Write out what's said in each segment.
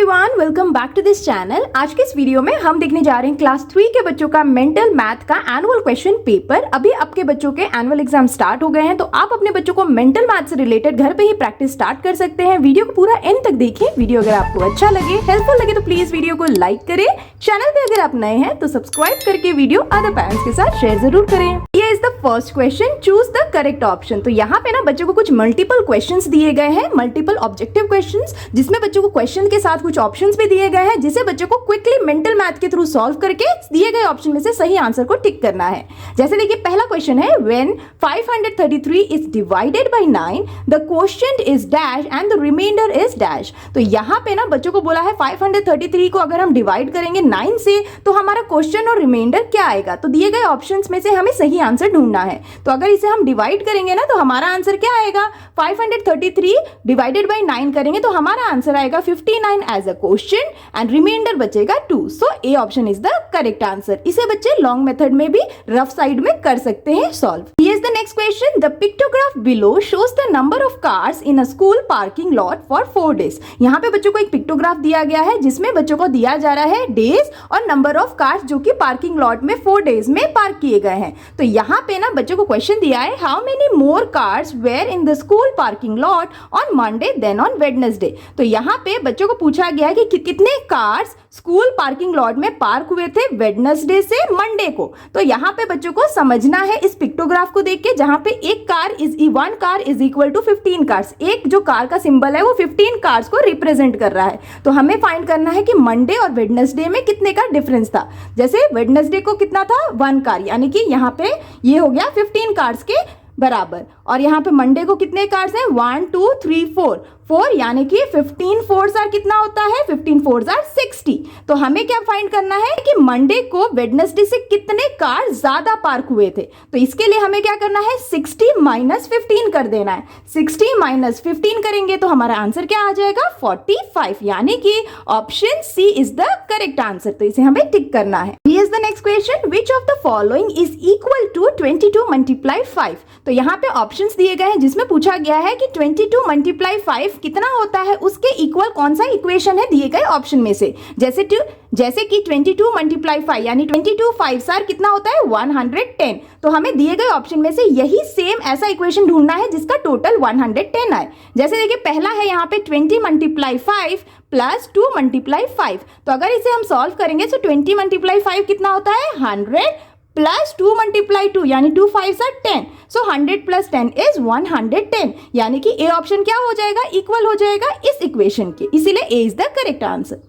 Everyone, welcome back to this channel. आज के इस वीडियो में हम देखने जा रहे हैं क्लास 3 के बच्चों का मेंटल मैथ का एनुअल क्वेश्चन पेपर। अभी आपके बच्चों के एनुअल एग्जाम स्टार्ट हो गए हैं, तो आप अपने बच्चों को मेंटल मैथ से रिलेटेड घर पे ही प्रैक्टिस स्टार्ट कर सकते हैं। वीडियो को पूरा एंड तक देखिए। वीडियो अगर आपको अच्छा लगे, हेल्पफुल लगे तो प्लीज वीडियो को लाइक करें। चैनल पे अगर आप नए हैं तो सब्सक्राइब करके वीडियो अदर पेरेंट्स के साथ शेयर जरूर करें। ये is the first question, choose the correct option. तो यहाँ पे ना बच्चों को कुछ मल्टीपल क्वेश्चंस दिए गए हैं, मल्टीपल ऑब्जेक्टिव क्वेश्चंस, जिसमें बच्चों को क्वेश्चन के साथ कुछ ऑप्शंस भी दिए गए हैं, जिसे बच्चों को क्विकली मेंटल मैथ के थ्रू सॉल्व करके दिए गए ऑप्शन में से सही आंसर को टिक करना है। जैसे देखिए पहला क्वेश्चन है, when 533 is divided by 9 the quotient is dash and the remainder is dash. तो यहाँ पे ना बच्चों को बोला है 533 को अगर हम डिवाइड करेंगे 9 से तो हमारा क्वेश्चन और रिमाइंडर क्या आएगा। तो दिए गए ऑप्शंस में से हमें सही आंसर ढूंढना है। तो अगर इसे हम डिवाइड करेंगे ना तो हमारा आंसर क्या आएगा, 533 डिवाइडेड बाय 9 करेंगे तो हमारा आंसर आएगा 59 as a quotient and remainder बचेगा 2। So A option is the correct answer. इसे बच्चे लॉन्ग मेथड में भी रफ साइड में कर सकते हैं solve. Here is the next question, the pictograph below shows the number of cars in a school parking lot for 4 days. यहाँ पे बच्चों को एक पिक्टोग्राफ दिया गया है जिसमें बच्चों को दिया जा रहा है डेज और नंबर ऑफ कार्स जो कि पार्किंग लॉट में 4 डेज में पार्क किए गए हैं। तो यहाँ पे ना बच्चों को क्वेश्चन दिया है, how many more cars were in the school parking lot on Monday than on Wednesday. तो यहाँ पे बच्चों को पूछा गया है कि कितने कार्स स्कूल पार्किंग लॉट में पार्क हुए थे वेडनेसडे से मंडे को। तो यहाँ पे बच्चों को समझना है इस पिक्टोग्राफ को देख के, जहां पे one car is equal to 15 cars. एक जो कार का सिंबल है वो 15 कार्स को रिप्रेजेंट कर रहा है। तो हमें फाइंड करना है कि मंडे और वेडनेसडे में कितने का डिफरेंस था। जैसे वेडनेसडे को कितना था, 1 कार, यानी कि यहाँ पे ये हो गया 15 कार्स के बराबर। और यहाँ पे मंडे को कितने कार्स हैं, 1 2 3 4 यानी कि 15 फोर्स आर कितना होता है, 15 फोर्स आर 60। तो हमें क्या फाइंड करना है कि मंडे को वेडनेसडे से कितने कार ज्यादा पार्क हुए थे। तो इसके लिए हमें क्या करना है, 60 माइनस 15 कर देना है। 60 माइनस 15 करेंगे तो हमारा आंसर क्या आ जाएगा, 45, यानी कि option C is the correct answer. तो इसे हमें टिक करना है। Here is the next question, which of the following is equal to 22 multiply 5। तो यहाँ पे ऑप्शंस दिए गए हैं जिसमें पूछा गया है कि 22 मल्टीप्लाई 5 कितना होता है, उसके इक्वल कौन सा इक्वेशन है दिए गए ऑप्शन में से। जैसे कि 22 मल्टीप्लाई 5 यानी 22 5 सार कितना होता है, 110। तो हमें दिए गए ऑप्शन में से यही सेम ऐसा इक्वेशन ढूंढना है जिसका टोटल 110 आए। जैसे देखिए पहला है यहाँ पे 20 मल्टीप्लाई 5 प्लस 2 मल्टीप्लाई 5। तो अगर इसे हम सॉल्व करेंगे तो 20 मल्टीप्लाई 5 कितना होता है, 100 प्लस 2 मल्टीप्लाई 2 यानी 2 5 आर 10। सो 100 प्लस 10 इज 110, यानी कि ए ऑप्शन क्या हो जाएगा, इक्वल हो जाएगा इस इक्वेशन के, इसीलिए A is the correct answer.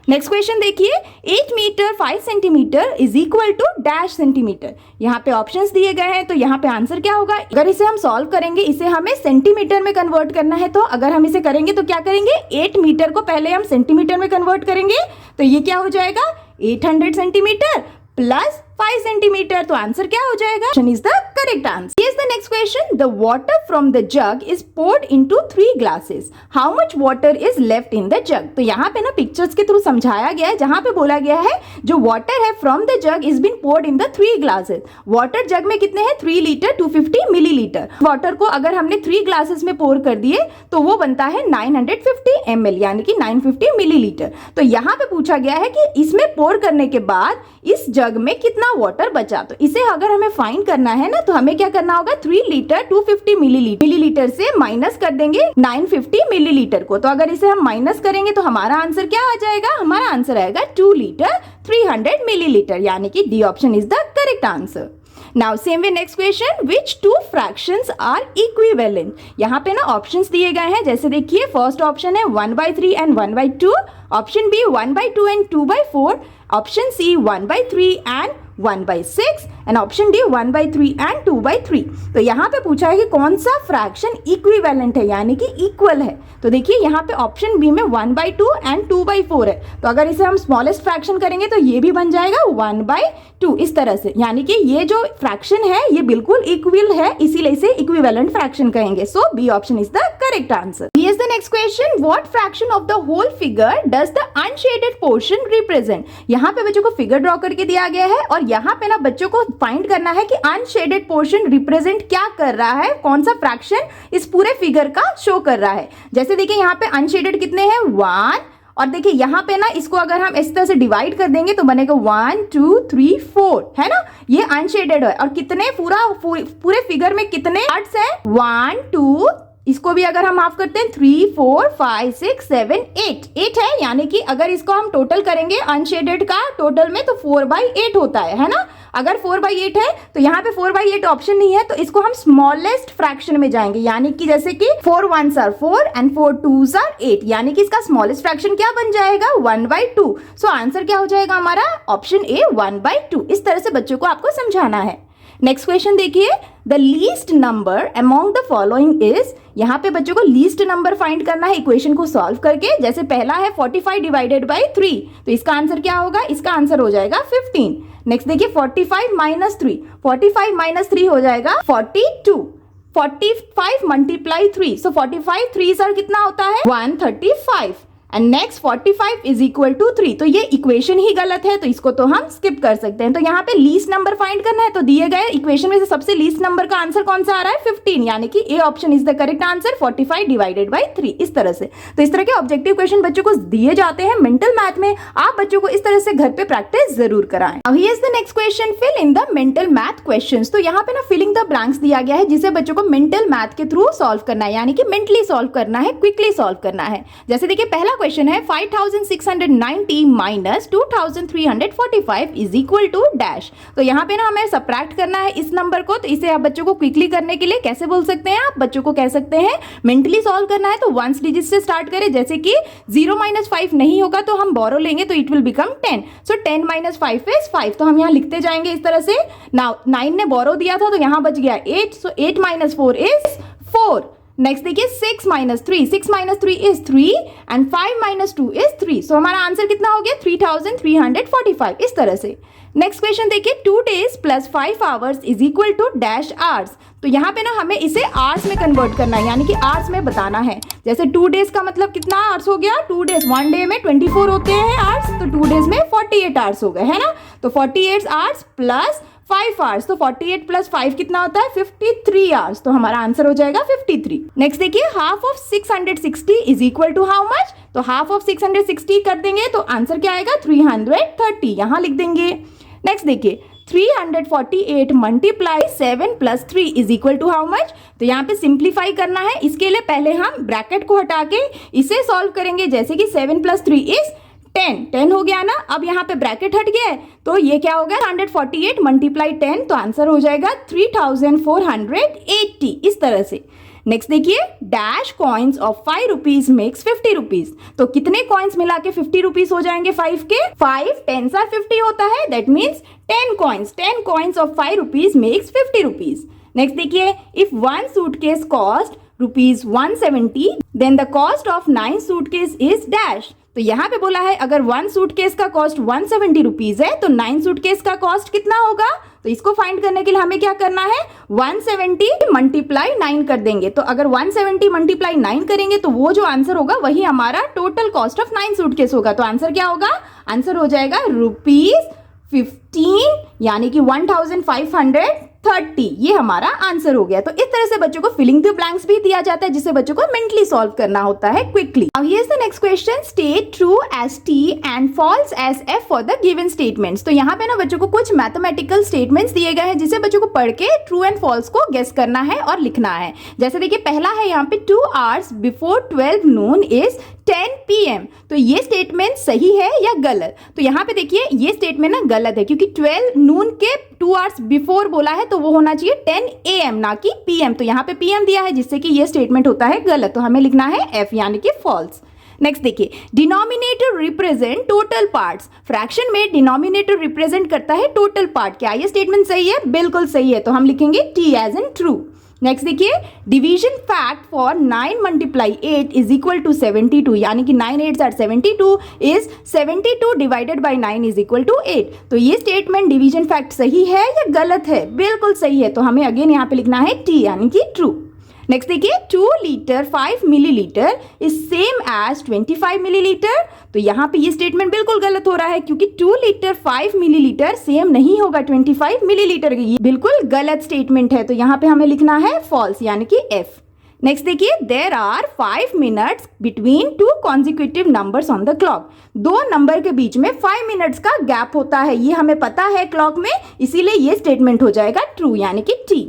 Next question देखिए, 8 metre 5 centimetre is equal to dash centimetre. यहाँ पे ऑप्शंस दिए गए हैं, तो यहाँ पे आंसर क्या होगा। अगर इसे हम सॉल्व करेंगे, इसे हमें सेंटीमीटर में कन्वर्ट करना है। तो अगर हम इसे करेंगे तो क्या करेंगे, 8 मीटर को पहले हम सेंटीमीटर में कन्वर्ट करेंगे तो ये क्या हो जाएगा, 800 सेंटीमीटर प्लस 5 सेंटीमीटर। तो आंसर क्या हो जाएगा, option is the correct answer. Here's the next question, the water from the jug is poured into 3 glasses. How much water is left in the jug? तो यहाँ पे ना पिक्चर्स के through समझाया गया है, जहाँ पे बोला गया है जो वाटर है from the jug is been poured in the 3 glasses. Water jug में कितने हैं, 3 लीटर 250 मिलीलीटर। वाटर को अगर हमने 3 ग्लासेस में पोर कर दिए तो वो बनता है 950 ml यानी कि 950 मिलीलीटर। तो यहाँ पे पूछा गया है कि इसमें पोर करने के बाद इस जग में कितना वाटर बचा। तो इसे अगर हमें फाइंड करना है ना तो हमें क्या करना होगा, 3 लीटर 250 मिलीलीटर से माइनस कर देंगे 950 मिलीलीटर को। तो अगर इसे हम माइनस करेंगे तो हमारा आंसर क्या आ जाएगा, हमारा आंसर आएगा 2 लीटर 300 मिलीलीटर, यानी कि D option is the correct answer. Now same way next question, which two fractions are equivalent? यहाँ पे ना ऑप्शंस दिए गए हैं, जैसे देखिए फर्स्ट ऑप्शन है 1/3 and 1/2, option B 1/2 and 2/4, option C 1/3 and 1/6 and option D 1/3 and 2/3। तो यहाँ पे पूछा है कि कौन सा फ्रैक्शन इक्विवेलेंट है यानी कि इक्वल है। तो देखिए यहाँ पे ऑप्शन बी में 1/2 एंड 2/4 है। तो अगर इसे हम स्मॉलेस्ट फ्रैक्शन करेंगे तो ये भी बन जाएगा 1/2 इस तरह से, यानी कि ये जो फ्रैक्शन है ये बिल्कुल इक्वल है, इसीलिए इसे इक्विवेलेंट फ्रैक्शन कहेंगे। So B option is the correct answer. Here is the next question, what fraction of the whole figure does the unshaded portion represent. यहाँ पे बच्चों को फिगर ड्रॉ करके दिया गया है और यहाँ पे ना बच्चों को फाइंड करना है कि अनशेडेड पोर्शन रिप्रेजेंट क्या कर रहा है, कौन सा फ्रैक्शन इस पूरे फिगर का शो कर रहा है। जैसे देखिए यहाँ पे अनशेडेड कितने हैं, 1 और देखिए यहाँ पे ना इसको अगर हम इस तरह से डिवाइड कर देंगे तो बनेगा 1 2 3 4, है ना, ये अनशेडेड है। और कितने पूरे फिगर में कितने पार्ट्स हैं? 1 2, इसको भी अगर हम हाफ करते हैं 3 4 5 6 7 8 है, यानी कि अगर इसको हम टोटल करेंगे अनशेडेड का टोटल में तो 4/8 होता है ना। अगर 4/8 है तो यहाँ पे 4/8 ऑप्शन नहीं है, तो इसको हम स्मॉलेस्ट फ्रैक्शन में जाएंगे, यानी कि जैसे कि 4 1s are 4 and 4 2s are 8, यानी कि इसका स्मॉलेस्ट फ्रैक्शन क्या बन जाएगा? 1/2। सो आंसर क्या हो जाएगा हमारा? Option A 1/2। इस तरह से बच्चों को आपको समझाना है। नेक्स्ट क्वेश्चन देखिए, the least number among the following is, यहाँ पे बच्चों को लीस्ट नंबर फाइंड करना है इक्वेशन को सॉल्व करके। जैसे पहला है 45 डिवाइडेड बाई 3, तो इसका आंसर क्या होगा? इसका आंसर हो जाएगा 15। नेक्स्ट देखिए 45 माइनस 3, 45 माइनस 3 हो जाएगा 42। 45 मल्टीप्लाई 3, सो 45 3 सर कितना होता है? 135। And next 45 is equal to 3, तो ये इक्वेशन ही गलत है, तो इसको तो हम स्किप कर सकते हैं। तो यहाँ पे लीस्ट नंबर फाइंड करना है, तो दिए गए इक्वेशन में से सबसे लीस्ट नंबर का आंसर कौन सा आ रहा है? 15, यानी कि ए option is the correct answer, 45 divided by 3। इस तरह से, तो इस तरह के ऑब्जेक्टिव क्वेश्चन बच्चों को दिए जाते हैं मेंटल मैथ में। आप बच्चों को इस तरह से घर पे प्रैक्टिस जरूर कराएं। अब here is the next question, fill in the mental math questions. तो यहाँ पे ना फिलिंग द ब्लैंक्स दिया गया है, जिसे बच्चों को मेंटल मैथ के थ्रू सॉल्व करना है, यानी कि मेंटली सॉल्व करना है, क्विकली सॉल्व करना है। जैसे देखिए पहला क्वेश्चन है 5690 minus 2345 is equal to dash. तो यहाँ पे ना हमें सबट्रैक्ट करना है इस नंबर को, तो इसे आप बच्चों को क्विकली करने के लिए कैसे बोल सकते हैं? आप बच्चों को कह सकते हैं मेंटली सॉल्व करना है तो वंस डिजिट से स्टार्ट करें, जैसे कि 0 - 5 नहीं होगा तो हम बोरो लेंगे तो it will become 10। So 10 - 5 is 5, तो हम यहाँ लिखते जाएंगे इस तरह से। नाउ 9 ने बोरो दिया था तो यहाँ बच गया 8, सो 8 - 4 इज 4। नेक्स्ट देखिए 6 - 3, 6 - 3 इज 3 एंड 5 - 2 इज 3। सो हमारा आंसर कितना हो गया? 3345। इस तरह से। नेक्स्ट क्वेश्चन देखिए 2 days plus 5 hours is equal to dash hours. तो यहाँ पे ना हमें इसे आवर्स में कन्वर्ट करना है, यानी कि आवर्स में बताना है। जैसे 2 days का मतलब कितना आवर्स हो गया? 2 days, 1 day में 24 होते हैं आवर्स, तो 2 days में 48 आवर्स हो गए, है ना। तो 48 आवर्स प्लस 5 आवर्स, तो 48 प्लस 5 कितना होता है? 53 आवर्स। तो हमारा आंसर हो जाएगा 53। नेक्स्ट देखिए half of 660 is equal to how much? तो हाफ ऑफ 660 कर देंगे तो आंसर क्या आएगा? 330, यहाँ लिख देंगे। नेक्स्ट देखिए 348 multiply 7 plus 3 is equal to how much? तो यहाँ पे सिंप्लीफाई करना है, इसके लिए पहले हम ब्रैकेट को हटा के इसे सॉल्व करेंगे। जैसे कि 7 प्लस 3 इज 10 हो गया ना। अब यहाँ पे ब्रैकेट हट गया है तो ये क्या हो गया? 148 मल्टीप्लाई 10, तो आंसर हो जाएगा 3480। इस तरह से। नेक्स्ट देखिए dash coins of 5 rupees makes 50 rupees. तो कितने कॉइन्स मिला के 50 रुपीज हो जाएंगे? 5 के 5 10s are 50 होता है, that means 10 coins of 5 rupees makes 50 rupees. Next देखिए if 1 suitcase cost ₹170 then the cost of 9 suitcase is dash. तो यहाँ पे बोला है अगर 1 सूटकेस का कॉस्ट 170 रुपीज है तो 9 सूटकेस का कॉस्ट कितना होगा? तो इसको फाइंड करने के लिए हमें क्या करना है? 170 मल्टीप्लाई 9 कर देंगे। तो अगर 170 मल्टीप्लाई 9 करेंगे तो वो जो आंसर होगा वही हमारा टोटल कॉस्ट ऑफ 9 सूटकेस होगा। तो आंसर क्या होगा? आंसर हो जाएगा ₹15, यानी कि 1530। ये हमारा आंसर हो गया। तो इस तरह से बच्चों को फिलिंग द ब्लैंक्स भी दिया जाता है, जिसे बच्चों को मेंटली सॉल्व करना होता है क्विकली। अब here is the next question, state true as T and false as F for the given statements. तो यहाँ पे ना बच्चों को कुछ मैथमेटिकल स्टेटमेंट्स दिए गए हैं, जिसे बच्चों को पढ़ के ट्रू एंड फॉल्स को गेस करना है और लिखना है। जैसे देखिए पहला है यहाँ पे 2 hours before 12 noon is 10 PM। तो ये स्टेटमेंट सही है या गलत? तो यहाँ पे देखिए ये स्टेटमेंट ना गलत है, क्योंकि 12 noon के 2 hours बिफोर बोला है तो वो होना चाहिए 10 AM ना कि PM। तो यहाँ पे PM दिया है, जिससे कि ये स्टेटमेंट होता है गलत। तो हमें लिखना है F, यानी कि फॉल्स। नेक्स्ट देखिए denominator represent total parts. Fraction में डिनोमिनेटर रिप्रेजेंट करता है टोटल पार्ट। क्या ये स्टेटमेंट सही है? बिल्कुल सही है। तो हम लिखेंगे T as in true. Next देखिए division fact for 9 multiply 8 is equal to 72, यानी कि 9 8s are 72 is 72 divided by 9 is equal to 8। तो ये स्टेटमेंट डिवीजन फैक्ट सही है या गलत है? बिल्कुल सही है। तो हमें अगेन यहाँ पे लिखना है T, यानी कि ट्रू। नेक्स्ट देखिए 2 litre 5 millilitre is same as 25 millilitre. तो यहाँ पे ये स्टेटमेंट बिल्कुल गलत हो रहा है, क्योंकि 2 लीटर 5 मिलीलीटर सेम नहीं होगा 25 मिलीलीटर। ये बिल्कुल गलत स्टेटमेंट है। तो यहाँ पे हमें लिखना है फॉल्स, यानी कि F। नेक्स्ट देखिए, there are 5 minutes between two consecutive numbers on the clock. दो नंबर के बीच में 5 मिनट्स का गैप होता है, ये हमें पता है क्लॉक में, इसीलिए ये स्टेटमेंट हो जाएगा ट्रू यानी कि टी।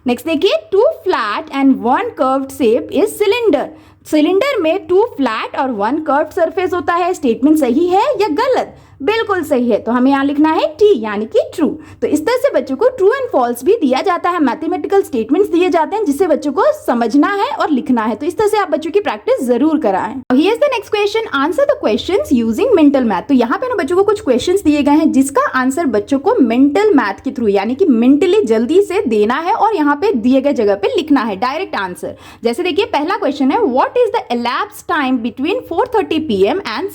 नेक्स्ट देखिए, 2 flat and 1 curved shape is cylinder. Cylinder में 2 फ्लैट और 1 कर्व्ड सरफेस होता है। स्टेटमेंट सही है या गलत? बिल्कुल सही है, तो हमें यहाँ लिखना है टी यानी कि ट्रू। तो इस तरह से बच्चों को ट्रू एंड फॉल्स भी दिया जाता है, मैथमेटिकल स्टेटमेंट्स दिए जाते हैं जिससे बच्चों को समझना है और लिखना है। तो इस तरह से आप बच्चों की प्रैक्टिस जरूर कराएं। Here is the next question, answer the questions using mental math. तो यहाँ पे ना बच्चों को कुछ क्वेश्चंस दिए गए हैं जिसका आंसर बच्चों को मेंटल मैथ के थ्रू यानी कि मेंटली जल्दी से देना है और यहाँ पे दिए गए जगह पे लिखना है डायरेक्ट आंसर। जैसे देखिए, पहला क्वेश्चन है, what is the elapsed time between 4:30 PM and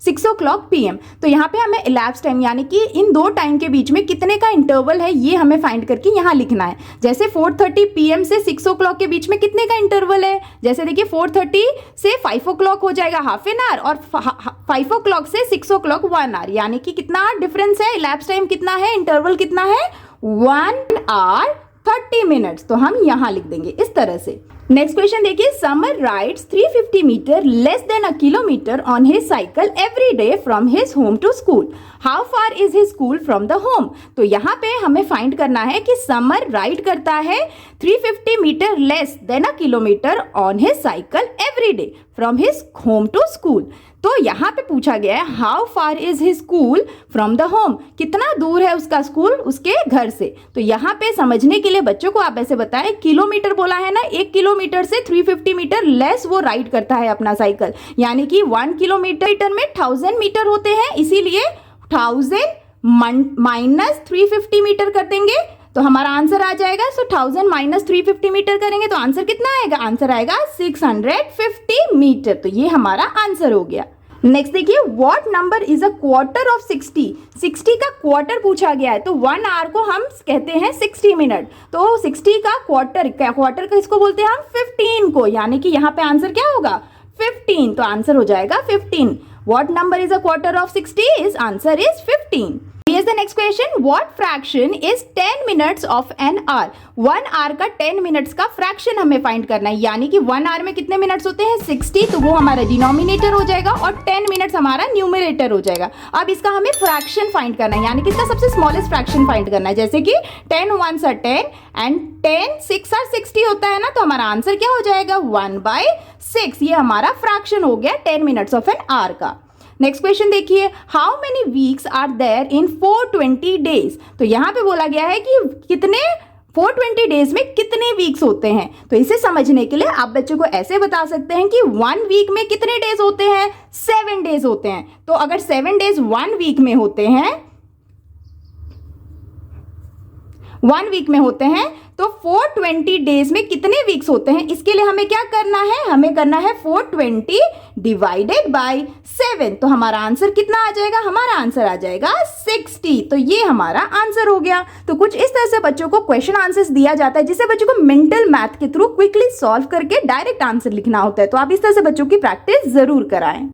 6 o'clock PM। तो यहाँ पे हमें elapsed टाइम यानी कि इन दो टाइम के बीच में कितने का इंटरवल है ये हमें फाइंड करके यहाँ लिखना है। जैसे 4:30 PM से 6 o'clock के बीच में कितने का इंटरवल है? जैसे देखिए 4:30 से 5 o'clock हो जाएगा हाफ एन आवर और 5 o'clock से 6 o'clock 1 hour, यानी कि कितना डिफरेंस है, elapsed टाइम कितना है, इंटरवल कितना है, 1 hour 30 minutes। तो हम यहाँ लिख देंगे इस तरह से। नेक्स्ट क्वेश्चन देखिए, Samar rides 350 metre less than a kilometre on his cycle every day from his home to school. How far is his school from the home. तो यहाँ पे हमें फाइंड करना है कि समर राइड करता है 350 metre less than a kilometre on his cycle every day from his home to school. तो यहाँ पे पूछा गया है how far is his school from the home, कितना दूर है उसका स्कूल उसके घर से। तो यहाँ पे समझने के लिए बच्चों को आप ऐसे बताएं, किलोमीटर बोला है ना, 1 किलोमीटर से 350 मीटर लेस वो राइड करता है अपना साइकिल, यानी कि 1 किलोमीटर में 1000 मीटर होते हैं, इसीलिए 1000 माइनस 350 मीटर कर देंगे तो हमारा आंसर आ जाएगा। सो 1000 माइनस 350 मीटर करेंगे तो आंसर कितना आएगा? आंसर आएगा 650 मीटर। तो ये हमारा आंसर हो गया। नेक्स्ट देखिए, what number is a quarter of 60। 60 का क्वार्टर पूछा गया है, तो 1 आवर को हम कहते हैं 60 मिनट। तो 60 का क्वार्टर का इसको बोलते हैं हम 15 को, यानी कि यहाँ पे आंसर क्या होगा? 15। तो आंसर हो जाएगा 15। What number is a quarter of 60? Is answer is 15। Here's the next question. What fraction is 10 minutes of an hour? 1 hour का 10 मिनट्स का फ्रैक्शन हमें फाइंड करना है, यानी कि 1 आवर में कितने मिनट्स होते हैं? 60, तो वो हमारा डिनोमिनेटर हो जाएगा और 10 मिनट्स हमारा न्यूमरेटर हो जाएगा। अब इसका हमें फ्रैक्शन फाइंड करना है, यानी कि इसका सबसे स्मॉलेस्ट फ्रैक्शन फाइंड करना है। जैसे कि 10 1s are 10 एंड 10 6 are 60 होता है ना, तो हमारा आंसर क्या हो जाएगा? 1/6। ये हमारा फ्रैक्शन हो गया 10 मिनट्स ऑफ एन आवर का। नेक्स्ट क्वेश्चन देखिए, how many weeks are there in 420 days. तो यहाँ पे बोला गया है कि कितने 420 डेज में कितने वीक्स होते हैं। तो इसे समझने के लिए आप बच्चों को ऐसे बता सकते हैं कि 1 वीक में कितने डेज होते हैं? 7 डेज होते हैं। तो अगर 7 डेज 1 वीक में होते हैं, 1 वीक में होते हैं, तो 420 डेज में कितने वीक्स होते हैं? इसके लिए हमें क्या करना है? हमें करना है 420 डिवाइडेड बाय 7। तो हमारा आंसर कितना आ जाएगा? हमारा आंसर आ जाएगा 60। तो ये हमारा आंसर हो गया। तो कुछ इस तरह से बच्चों को क्वेश्चन आंसर्स दिया जाता है जिससे बच्चों को मेंटल मैथ के थ्रू क्विकली सॉल्व करके डायरेक्ट आंसर लिखना होता है। तो आप इस तरह से बच्चों की प्रैक्टिस जरूर कराएं।